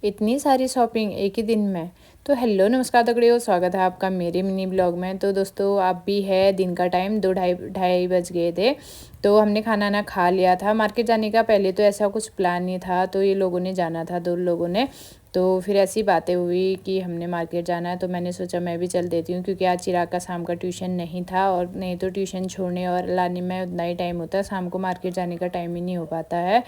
इतनी सारी शॉपिंग एक ही दिन में। तो हेलो नमस्कार दगड़ियों, स्वागत है आपका मेरे मिनी ब्लॉग में। तो दोस्तों आप भी है, दिन का टाइम 2 ढाई बज गए थे। तो हमने खाना ना खा लिया था। मार्केट जाने का पहले तो ऐसा कुछ प्लान नहीं था, तो ये लोगों ने जाना था, 2 लोगों ने। तो फिर ऐसी बातें हुई कि हमने मार्केट जाना है, तो मैंने सोचा मैं भी चल देती हूँ, क्योंकि आज चिराग का शाम का ट्यूशन नहीं था, और नहीं तो ट्यूशन छोड़ने और लाने में उतना ही टाइम होता है, शाम को मार्केट जाने का टाइम ही नहीं हो पाता है।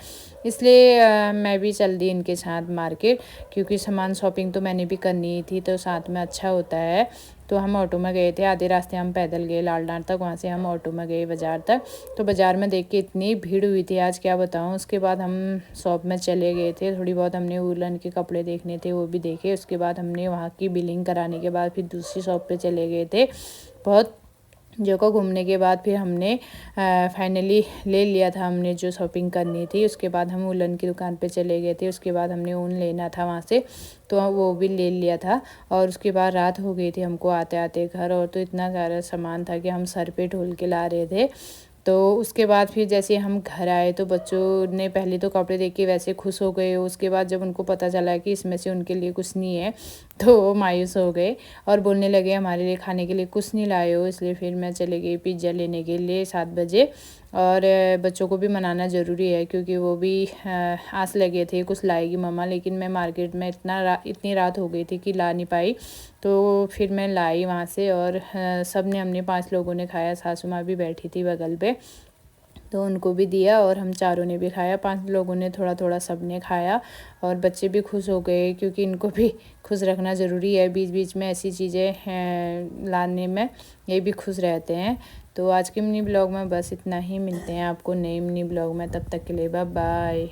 इसलिए मैं भी चल दी इनके साथ मार्केट, क्योंकि सामान शॉपिंग तो मैंने भी करनी थी, तो साथ में अच्छा होता है। तो हम ऑटो में गए थे, आधे रास्ते हम पैदल गए लालडांड तक, वहाँ से हम ऑटो में गए बाज़ार तक। तो बाज़ार में देख के इतनी भीड़ हुई थी आज, क्या बताऊँ। उसके बाद हम शॉप में चले गए थे, थोड़ी बहुत हमने वूलन के कपड़े देखने थे, वो भी देखे। उसके बाद हमने वहाँ की बिलिंग कराने के बाद फिर दूसरी शॉप पे चले गए थे। बहुत जगह घूमने के बाद फिर हमने फाइनली ले लिया था हमने जो शॉपिंग करनी थी। उसके बाद हम वूलन की दुकान पे चले गए थे। उसके बाद हमने ऊन लेना था वहाँ से, तो वो भी ले लिया था। और उसके बाद रात हो गई थी हमको आते आते घर, और तो इतना सारा सामान था कि हम सर पे ढोल के ला रहे थे। तो उसके बाद फिर जैसे हम घर आए, तो बच्चों ने पहले तो कपड़े देख के वैसे खुश हो गए। उसके बाद जब उनको पता चला कि इसमें से उनके लिए कुछ नहीं है, तो वो मायूस हो गए और बोलने लगे हमारे लिए खाने के लिए कुछ नहीं लाए हो। इसलिए फिर मैं चले गई पिज़्ज़ा लेने के लिए 7 बजे। और बच्चों को भी मनाना ज़रूरी है, क्योंकि वो भी आस लगे थे कुछ लाएगी मम्मा, लेकिन मैं मार्केट में इतनी रात हो गई थी कि ला नहीं पाई। तो फिर मैं लाई वहाँ से, और सब ने, हमने 5 लोगों ने खाया। सासू माँ भी बैठी थी बगल पे, तो उनको भी दिया, और हम चारों ने भी खाया। 5 लोगों ने थोड़ा थोड़ा सब ने खाया, और बच्चे भी खुश हो गए, क्योंकि इनको भी खुश रखना ज़रूरी है। बीच बीच में ऐसी चीज़ें हैं लाने में, ये भी खुश रहते हैं। तो आज के मिनी ब्लॉग में बस इतना ही। मिलते हैं आपको नए मिनी ब्लॉग में, तब तक के लिए बाय बाय।